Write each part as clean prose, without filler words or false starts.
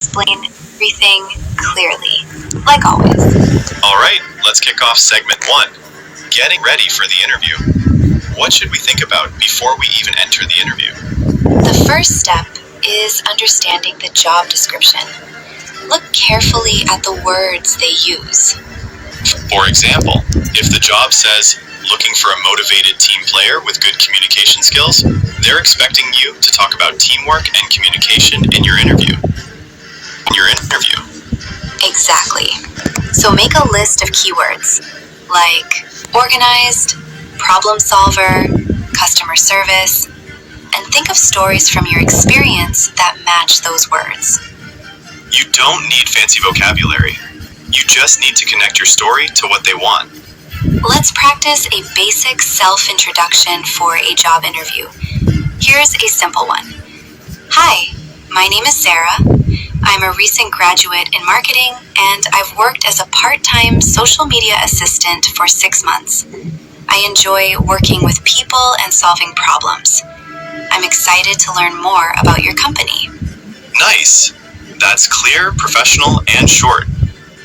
explain everything clearly, like always. All right, let's kick off segment 1, getting ready for the interview. What should we think about before we even enter the interview? The first step is understanding the job description. Look carefully at the words they use. For example, if the job says, looking for a motivated team player with good communication skills, they're expecting you to talk about teamwork and communication in your interview. Exactly. So make a list of keywords like organized, problem solver, customer service, and think of stories from your experience that match those words. You don't need fancy vocabulary. You just need to connect your story to what they want. Let's practice a basic self-introduction for a job interview. Here's a simple one. Hi, my name is Sarah. I'm a recent graduate in marketing, and I've worked as a part-time social media assistant for 6 months. I enjoy working with people and solving problems. I'm excited to learn more about your company. Nice. That's clear, professional, and short.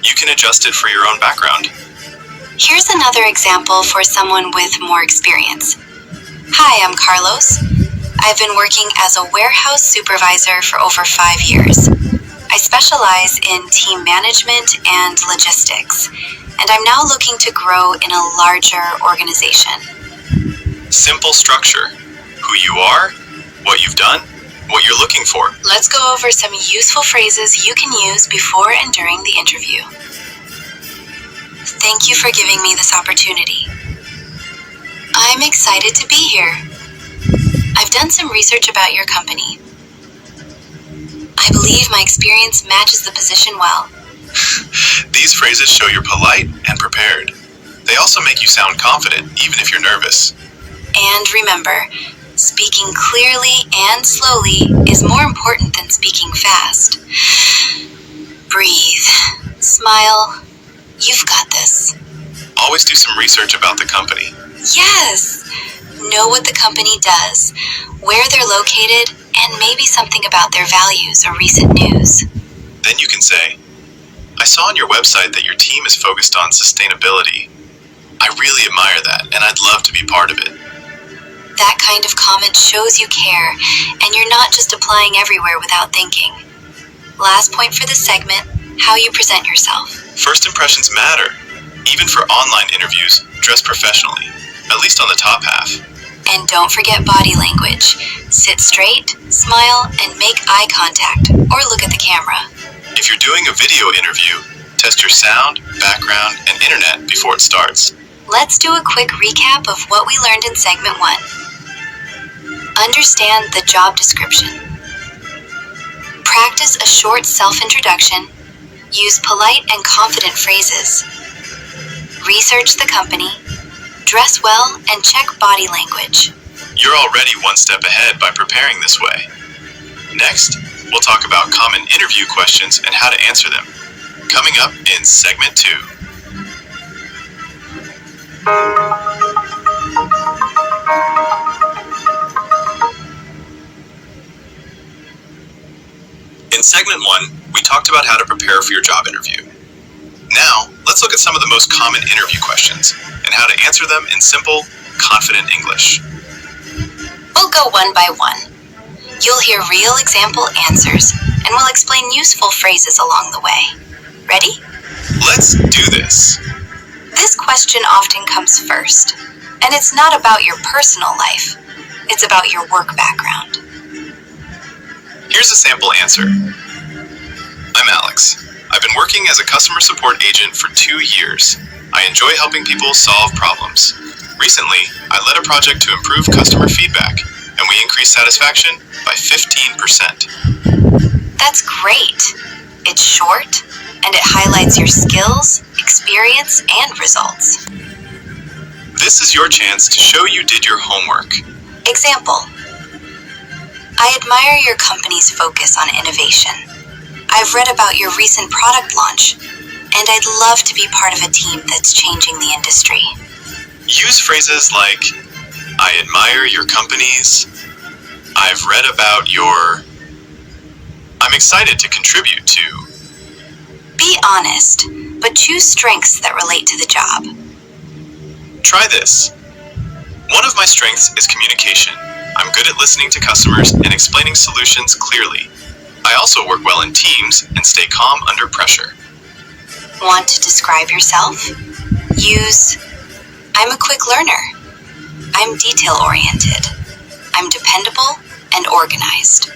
You can adjust it for your own background. Here's another example for someone with more experience. Hi, I'm Carlos. I've been working as a warehouse supervisor for over 5 years. I specialize in team management and logistics, and I'm now looking to grow in a larger organization. Simple structure. Who you are, what you've done, what you're looking for. Let's go over some useful phrases you can use before and during the interview. Thank you for giving me this opportunity. I'm excited to be here. I've done some research about your company. I believe my experience matches the position well. These phrases show you're polite and prepared. They also make you sound confident, even if you're nervous. And remember, speaking clearly and slowly is more important than speaking fast. Breathe. Smile. You've got this. Always do some research about the company. Yes! Know what the company does, where they're located, and maybe something about their values or recent news. Then you can say, I saw on your website that your team is focused on sustainability. I really admire that, and I'd love to be part of it. That kind of comment shows you care, and you're not just applying everywhere without thinking. Last point for this segment, how you present yourself. First impressions matter. Even for online interviews, dress professionally, at least on the top half. And don't forget body language. Sit straight, smile, and make eye contact, or look at the camera. If you're doing a video interview, test your sound, background, and internet before it starts. Let's do a quick recap of what we learned in segment 1. Understand the job description. Practice a short self-introduction. Use polite and confident phrases. Research the company. Dress well and check body language. You're already one step ahead by preparing this way. Next, we'll talk about common interview questions and how to answer them. Coming up in segment 2. In segment 1, we talked about how to prepare for your job interview. Now, let's look at some of the most common interview questions and how to answer them in simple, confident English. We'll go one by one. You'll hear real example answers, and we'll explain useful phrases along the way. Ready? Let's do this. This question often comes first, and it's not about your personal life. It's about your work background. Here's a sample answer. I'm Alex. I've been working as a customer support agent for 2 years. I enjoy helping people solve problems. Recently, I led a project to improve customer feedback, and we increased satisfaction by 15%. That's great. It's short, and it highlights your skills, experience, and results. This is your chance to show you did your homework. Example. I admire your company's focus on innovation. I've read about your recent product launch, and I'd love to be part of a team that's changing the industry. Use phrases like, I admire your company's, I've read about your, I'm excited to contribute to. Be honest, but choose strengths that relate to the job. Try this. One of my strengths is communication. I'm good at listening to customers and explaining solutions clearly. I also work well in teams and stay calm under pressure. Want to describe yourself? Use, I'm a quick learner. I'm detail-oriented. I'm dependable and organized.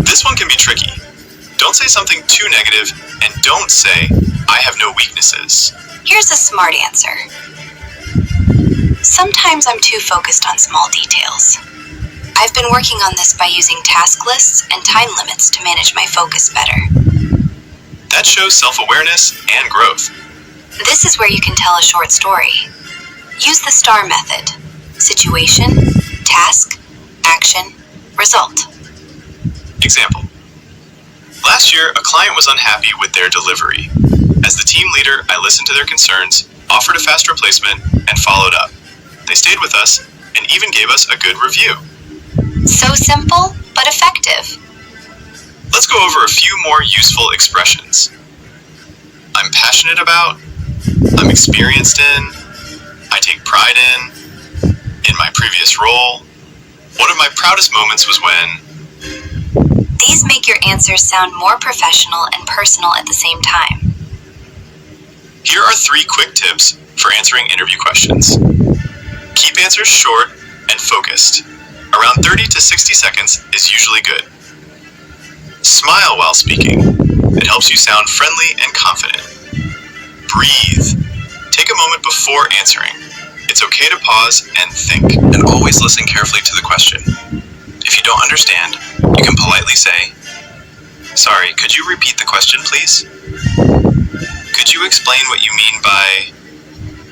This one can be tricky. Don't say something too negative, and don't say, I have no weaknesses. Here's a smart answer. Sometimes I'm too focused on small details. I've been working on this by using task lists and time limits to manage my focus better. That shows self-awareness and growth. This is where you can tell a short story. Use the STAR method. Situation, task, action, result. Example. Last year, a client was unhappy with their delivery. As the team leader, I listened to their concerns, offered a fast replacement, and followed up. They stayed with us and even gave us a good review. So simple, but effective. Let's go over a few more useful expressions. I'm passionate about, I'm experienced in, I take pride in my previous role. One of my proudest moments was when. These make your answers sound more professional and personal at the same time. Here are 3 quick tips for answering interview questions. Keep answers short and focused. Around 30 to 60 seconds is usually good. Smile while speaking. It helps you sound friendly and confident. Breathe. Take a moment before answering. It's okay to pause and think, and always listen carefully to the question. If you don't understand, you can politely say, "Sorry, could you repeat the question, please? Could you explain what you mean by..."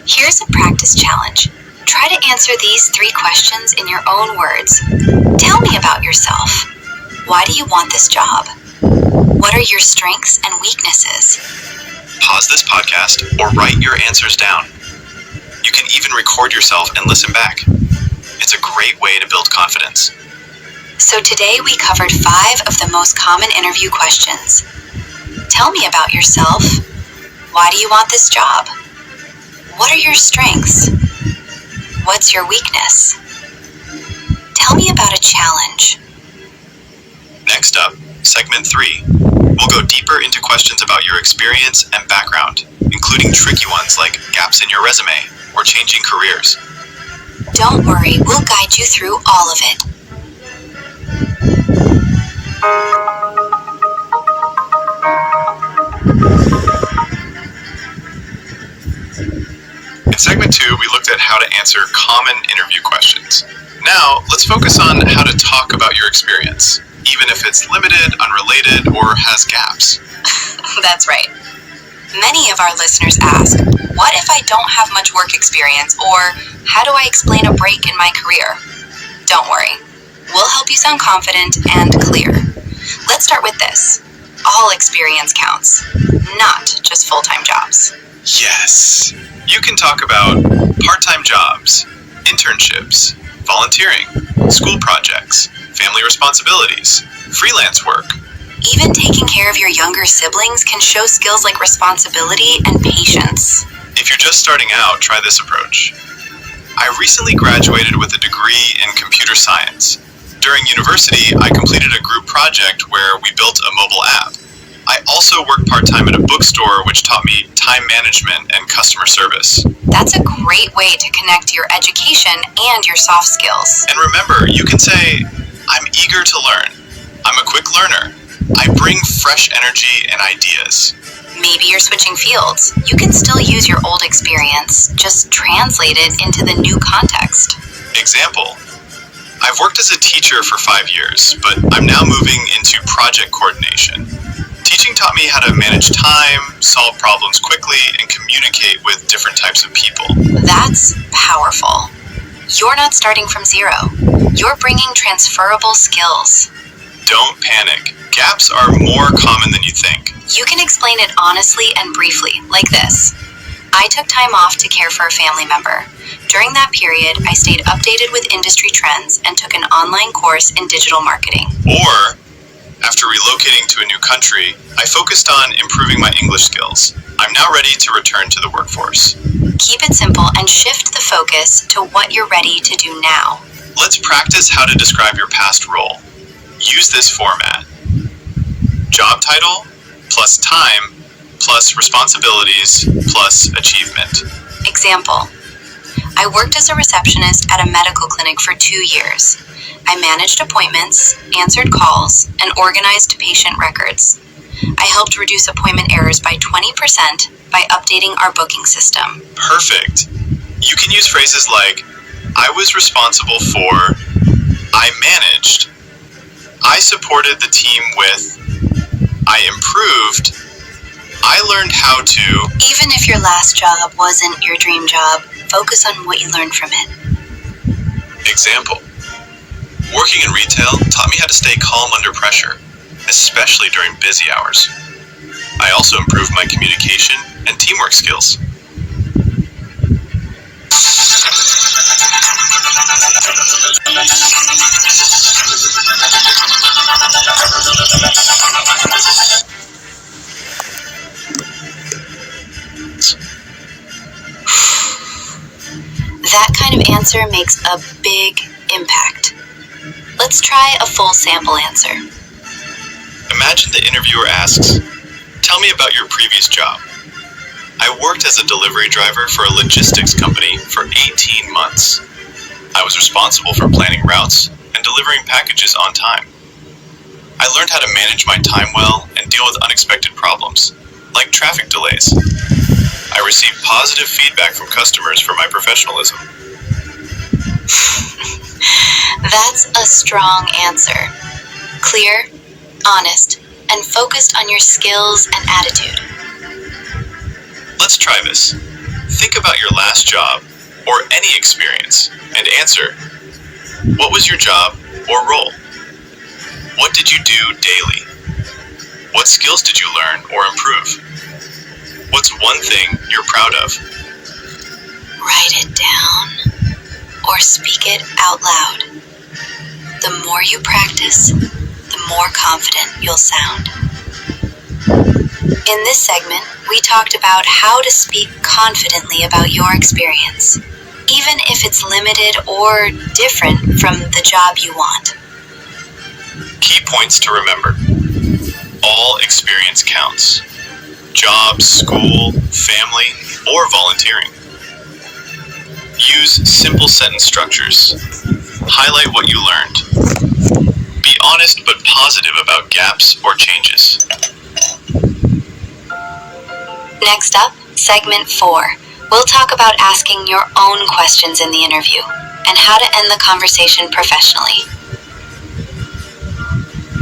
Here's a practice challenge. Try to answer these 3 questions in your own words. Tell me about yourself. Why do you want this job? What are your strengths and weaknesses? Pause this podcast or write your answers down. You can even record yourself and listen back. It's a great way to build confidence. So today we covered 5 of the most common interview questions. Tell me about yourself. Why do you want this job? What are your strengths? What's your weakness? Tell me about a challenge. Next up, segment 3. We'll go deeper into questions about your experience and background, including tricky ones like gaps in your resume or changing careers. Don't worry, we'll guide you through all of it. In segment 2, we looked at how to answer common interview questions. Now, let's focus on how to talk about your experience, even if it's limited, unrelated, or has gaps. That's right. Many of our listeners ask, what if I don't have much work experience, or how do I explain a break in my career? Don't worry. We'll help you sound confident and clear. Let's start with this. All experience counts, not just full-time jobs. Yes! You can talk about part-time jobs, internships, volunteering, school projects, family responsibilities, freelance work. Even taking care of your younger siblings can show skills like responsibility and patience. If you're just starting out, try this approach. I recently graduated with a degree in computer science. During university, I completed a group project where we built a mobile app. I also worked part-time at a bookstore, which taught me time management and customer service. That's a great way to connect your education and your soft skills. And remember, you can say, I'm eager to learn. I'm a quick learner. I bring fresh energy and ideas. Maybe you're switching fields. You can still use your old experience, just translate it into the new context. Example. I've worked as a teacher for 5 years, but I'm now moving into project coordination. Teaching taught me how to manage time, solve problems quickly, and communicate with different types of people. That's powerful. You're not starting from zero. You're bringing transferable skills. Don't panic. Gaps are more common than you think. You can explain it honestly and briefly, like this. I took time off to care for a family member. During that period, I stayed updated with industry trends and took an online course in digital marketing. Or, After relocating to a new country, I focused on improving my English skills. I'm now ready to return to the workforce. Keep it simple and shift the focus to what you're ready to do now. Let's practice how to describe your past role. Use this format. Job title plus time plus responsibilities plus achievement. Example: I worked as a receptionist at a medical clinic for 2 years. I managed appointments, answered calls, and organized patient records. I helped reduce appointment errors by 20% by updating our booking system. Perfect. You can use phrases like, I was responsible for, I managed, I supported the team with, I improved, I learned how to. Even if your last job wasn't your dream job, focus on what you learned from it. Example: working in retail taught me how to stay calm under pressure, especially during busy hours. I also improved my communication and teamwork skills. That kind of answer makes a big impact. Let's try a full sample answer. Imagine the interviewer asks, tell me about your previous job. I worked as a delivery driver for a logistics company for 18 months. I was responsible for planning routes and delivering packages on time. I learned how to manage my time well and deal with unexpected problems, like traffic delays. I received positive feedback from customers for my professionalism. That's a strong answer. Clear, honest, and focused on your skills and attitude. Let's try this. Think about your last job or any experience and answer, what was your job or role? What did you do daily? What skills did you learn or improve? What's one thing you're proud of? Write it down or speak it out loud. The more you practice, the more confident you'll sound. In this segment, we talked about how to speak confidently about your experience, even if it's limited or different from the job you want. Key points to remember. All experience counts. Job, school, family, or volunteering. Use simple sentence structures. Highlight what you learned. Be honest but positive about gaps or changes. Next up, segment 4. We'll talk about asking your own questions in the interview and how to end the conversation professionally.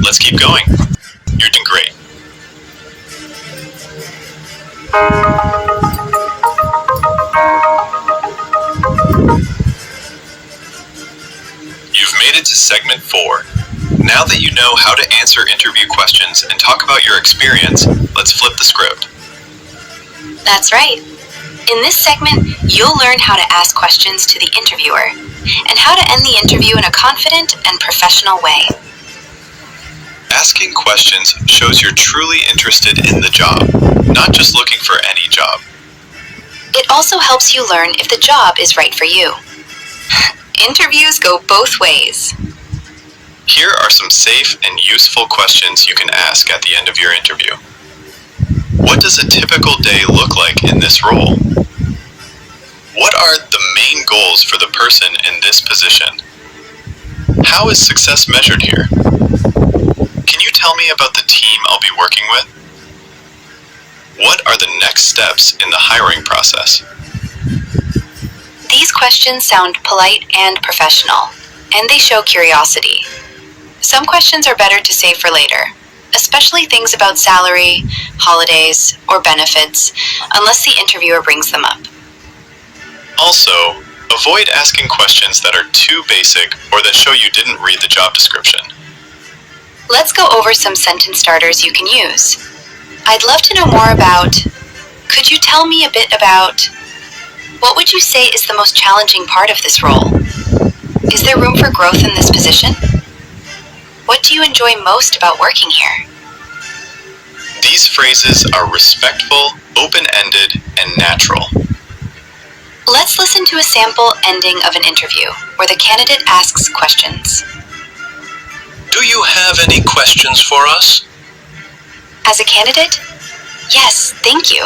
Let's keep going. You're doing great. You've made it to segment 4. Now that you know how to answer interview questions and talk about your experience, let's flip the script. That's right. In this segment, you'll learn how to ask questions to the interviewer and how to end the interview in a confident and professional way. Asking questions shows you're truly interested in the job, not just looking for any job. It also helps you learn if the job is right for you. Interviews go both ways. Here are some safe and useful questions you can ask at the end of your interview. What does a typical day look like in this role? What are the main goals for the person in this position? How is success measured here? Can you tell me about the team I'll be working with? What are the next steps in the hiring process? These questions sound polite and professional, and they show curiosity. Some questions are better to save for later, especially things about salary, holidays, or benefits, unless the interviewer brings them up. Also, avoid asking questions that are too basic or that show you didn't read the job description. Let's go over some sentence starters you can use. I'd love to know more about, could you tell me a bit about, what would you say is the most challenging part of this role? Is there room for growth in this position? What do you enjoy most about working here? These phrases are respectful, open-ended, and natural. Let's listen to a sample ending of an interview where the candidate asks questions. Do you have any questions for us? As a candidate? Yes, thank you.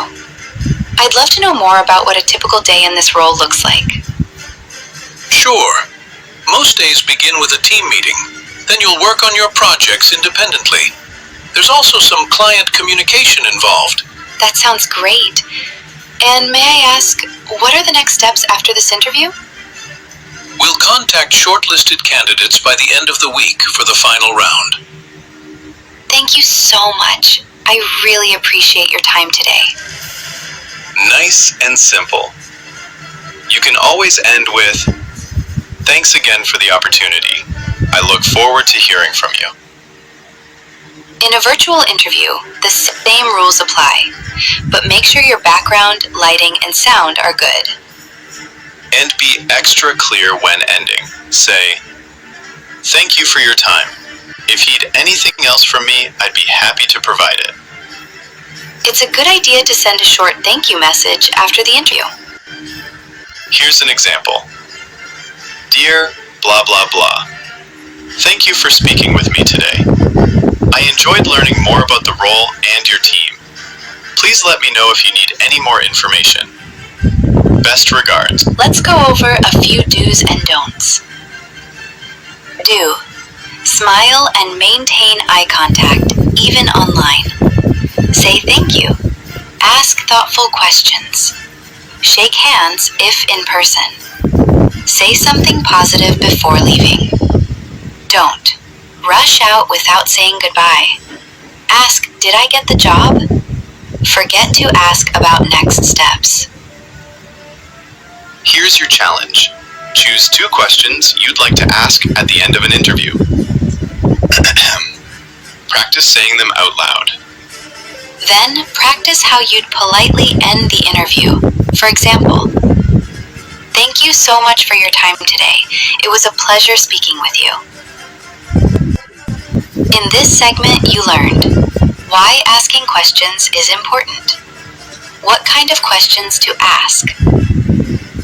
I'd love to know more about what a typical day in this role looks like. Sure. Most days begin with a team meeting. Then you'll work on your projects independently. There's also some client communication involved. That sounds great. And may I ask, what are the next steps after this interview? We'll contact shortlisted candidates by the end of the week for the final round. Thank you so much. I really appreciate your time today. Nice and simple. You can always end with, "Thanks again for the opportunity. I look forward to hearing from you." In a virtual interview, the same rules apply, but make sure your background, lighting, and sound are good. And be extra clear when ending. Say, "Thank you for your time. If you need anything else from me, I'd be happy to provide it." It's a good idea to send a short thank you message after the interview. Here's an example. "Dear blah blah blah, thank you for speaking with me today. I enjoyed learning more about the role and your team. Please let me know if you need any more information. Best regards." Let's go over a few do's and don'ts. Do. Smile and maintain eye contact, even online. Say thank you. Ask thoughtful questions. Shake hands if in person. Say something positive before leaving. Don't. Rush out without saying goodbye. Ask, "Did I get the job?" Forget to ask about next steps. Here's your challenge. Choose 2 questions you'd like to ask at the end of an interview. Practice saying them out loud. Then practice how you'd politely end the interview. For example, "Thank you so much for your time today. It was a pleasure speaking with you." In this segment, you learned why asking questions is important, what kind of questions to ask,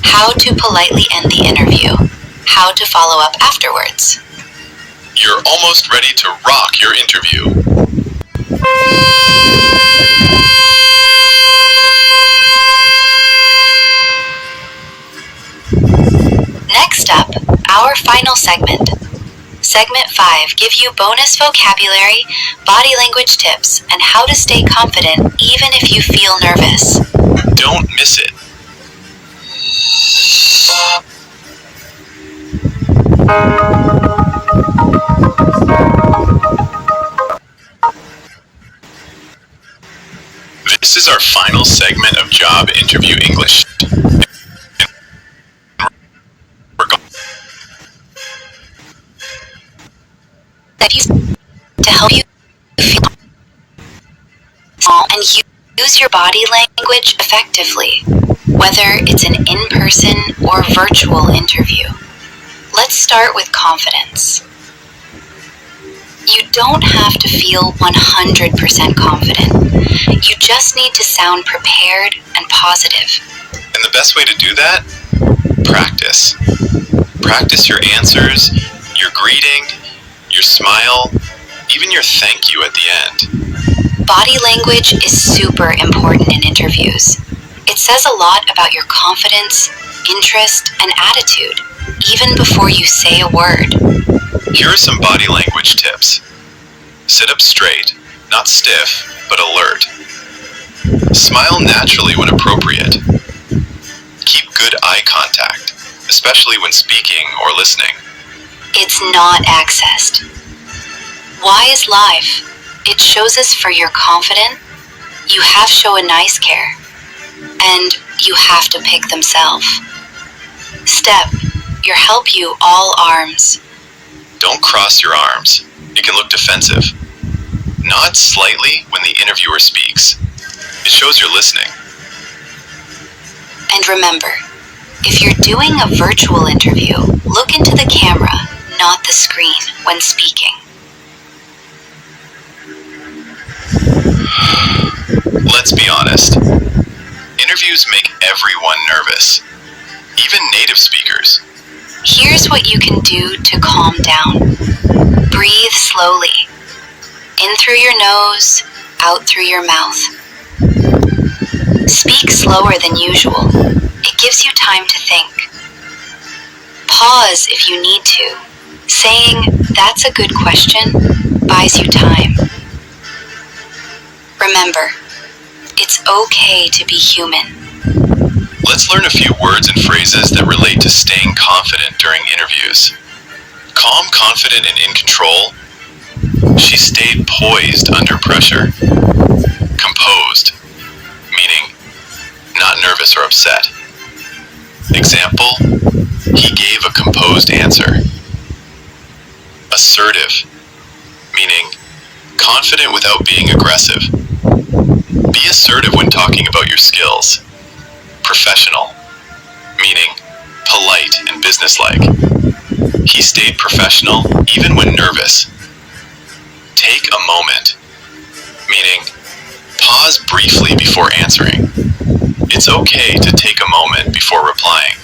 how to politely end the interview, how to follow up afterwards. You're almost ready to rock your interview. Next up, our final segment. Segment 5 give you bonus vocabulary, body language tips, and how to stay confident even if you feel nervous. Don't miss it. This is our final segment of Job Interview English. To help you feel small and use your body language effectively, whether it's an in-person or virtual interview. Let's start with confidence. You don't have to feel 100% confident. You just need to sound prepared and positive. And the best way to do that? Practice. Practice your answers, your greeting, your smile, even your thank you at the end. Body language is super important in interviews. It says a lot about your confidence, interest, and attitude, even before you say a word. Here are some body language tips. Sit up straight, not stiff, but alert. Smile naturally when appropriate. Keep good eye contact, especially when speaking or listening. It's not accessed. Why is live? It shows us for you're confident, you have show a nice care, and you have to pick themselves. Step, your help you all arms. Don't cross your arms. It can look defensive. Nod slightly when the interviewer speaks. It shows you're listening. And remember, if you're doing a virtual interview, look into the camera, not the screen, when speaking. Let's be honest. Interviews make everyone nervous, even native speakers. Here's what you can do to calm down. Breathe slowly. In through your nose, out through your mouth. Speak slower than usual. It gives you time to think. Pause if you need to. Saying, "That's a good question," buys you time. Remember, it's okay to be human. Let's learn a few words and phrases that relate to staying confident during interviews. Calm, confident, and in control. She stayed poised under pressure. Composed, meaning not nervous or upset. Example, he gave a composed answer. Assertive, meaning confident without being aggressive. Be assertive when talking about your skills. Professional, meaning polite and businesslike. He stayed professional even when nervous. Take a moment, meaning pause briefly before answering. It's okay to take a moment before replying.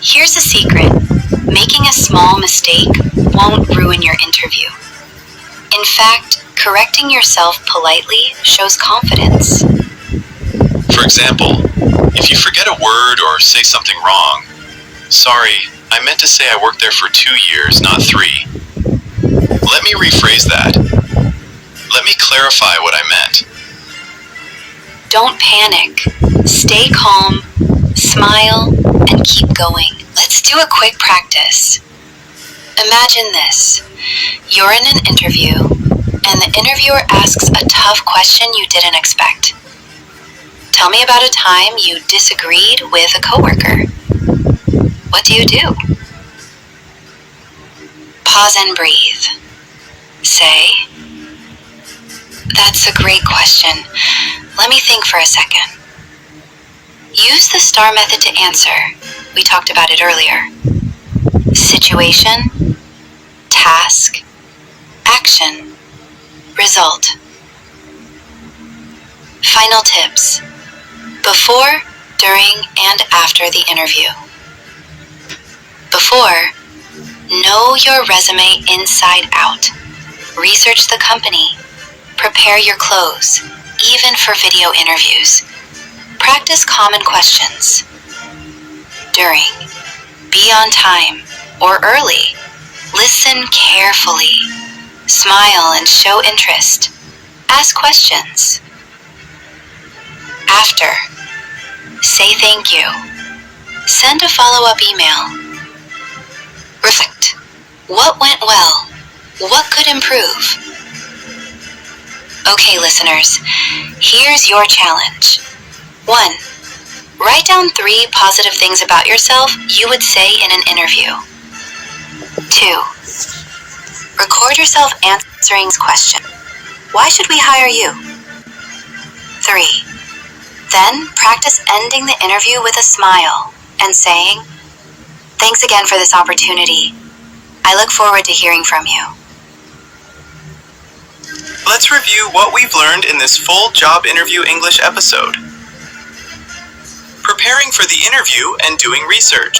Here's a secret. Making a small mistake won't ruin your interview. In fact, correcting yourself politely shows confidence. For example, if you forget a word or say something wrong, "Sorry, I meant to say I worked there for 2 years, not 3. Let me rephrase that. Let me clarify what I meant." Don't panic. Stay calm, smile, and keep going. Let's do a quick practice. Imagine this. You're in an interview, and the interviewer asks a tough question you didn't expect. Tell me about a time you disagreed with a coworker. What do you do? Pause and breathe. Say, "That's a great question. Let me think for a second." Use the STAR method to answer. We talked about it earlier. Situation, task, action, result. Final tips. Before, during, and after the interview. Before, know your resume inside out. Research the company. Prepare your clothes, even for video interviews. Practice common questions. During, be on time or early. Listen carefully. Smile and show interest. Ask questions. After, say thank you. Send a follow-up email. Reflect. What went well? What could improve? Okay, listeners, here's your challenge. 1. Write down 3 positive things about yourself you would say in an interview. 2. Record yourself answering this question. Why should we hire you? 3. Then practice ending the interview with a smile and saying, "Thanks again for this opportunity. I look forward to hearing from you." Let's review what we've learned in this full job interview English episode. Preparing for the interview and doing research.